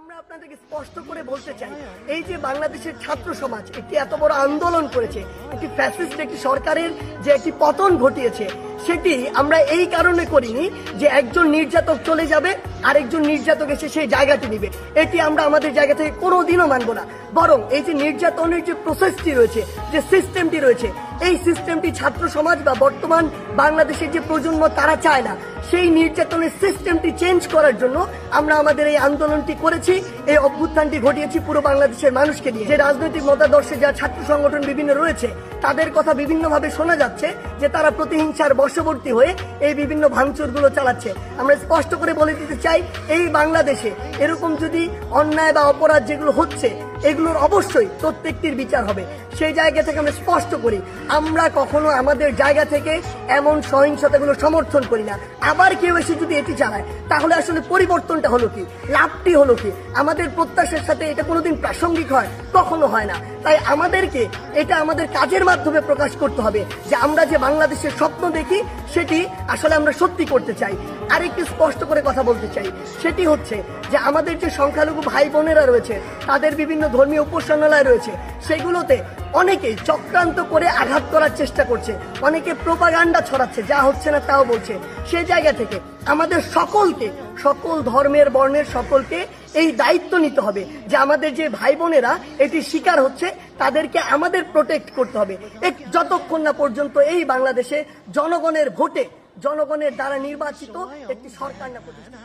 আমরা আপনাদেরকে স্পষ্ট করে বলতে চাই, এই যে বাংলাদেশের ছাত্র সমাজ একটি এত বড় আন্দোলন করেছে, একটি ফ্যাসিস্ট একটি সরকারের যে একটি পতন ঘটিয়েছে, সেটি আমরা এই কারণে করিনি যে একজন নির্যাতক চলে যাবে আরেকজন নির্যাতক এসে সেই জায়গাটি নিবে। এটি আমরা আমাদের জায়গা থেকে কোনোদিনও মানব না। বরং এই যে নির্যাতনের যে প্রসেসটি রয়েছে, যে সিস্টেমটি রয়েছে, এই সিস্টেমটি ছাত্র সমাজ বা বর্তমান বাংলাদেশের যে প্রজন্ম তারা চায় না। সেই নির্যাতনের সিস্টেমটি চেঞ্জ করার জন্য আমরা আমাদের এই আন্দোলনটি করেছি, এই অভ্যুত্থানটি ঘটিয়েছি পুরো বাংলাদেশের মানুষকে নিয়ে। যে রাজনৈতিক মতাদর্শে যা ছাত্র সংগঠন বিভিন্ন রয়েছে, তাদের কথা বিভিন্নভাবে শোনা যাচ্ছে যে তারা প্রতিহিংসার বশবর্তী হয়ে এই বিভিন্ন ভাঙচুরগুলো চালাচ্ছে। আমরা স্পষ্ট করে বলে দিতে চাই, এই বাংলাদেশে এরকম যদি অন্যায় বা অপরাধ যেগুলো হচ্ছে, এগুলোর অবশ্যই প্রত্যেকটির বিচার হবে। সেই জায়গা থেকে আমরা স্পষ্ট করি, আমরা কখনো আমাদের জায়গা থেকে এমন সহিংসতাগুলো সমর্থন করি না। আবার কেউ এসে যদি এটি চালায়, তাহলে আসলে পরিবর্তনটা হলো কি, লাভটি হলো কি? আমাদের প্রত্যাশার সাথে এটা কোনোদিন প্রাসঙ্গিক হয়? কখনো হয় না। তাই আমাদেরকে এটা আমাদের কাজের মাধ্যমে প্রকাশ করতে হবে যে আমরা যে বাংলাদেশের স্বপ্ন দেখি, সেটি আসলে আমরা সত্যি করতে চাই। আরেকটি স্পষ্ট করে কথা বলতে চাই, সেটি হচ্ছে যে আমাদের যে সংখ্যালঘু ভাই বোনেরা রয়েছে, তাদের বিভিন্ন ধর্মীয় উপাসনালয় রয়েছে, সেগুলোতে অনেকেই চক্রান্ত করে আঘাত করার চেষ্টা করছে, অনেকে প্রোপাগান্ডা ছড়াচ্ছে, যা হচ্ছে না তাও বলছে। সেই জায়গা থেকে আমাদের সকলকে, সকল ধর্মের বর্ণের সকলকে এই দায়িত্ব নিতে হবে যে আমাদের যে ভাই বোনেরা এটি শিকার হচ্ছে, তাদেরকে আমাদের প্রোটেক্ট করতে হবে যতক্ষণ না পর্যন্ত এই বাংলাদেশে জনগণের ভোটে, জনগণের দ্বারা নির্বাচিত একটি সরকার না প্রতিষ্ঠা।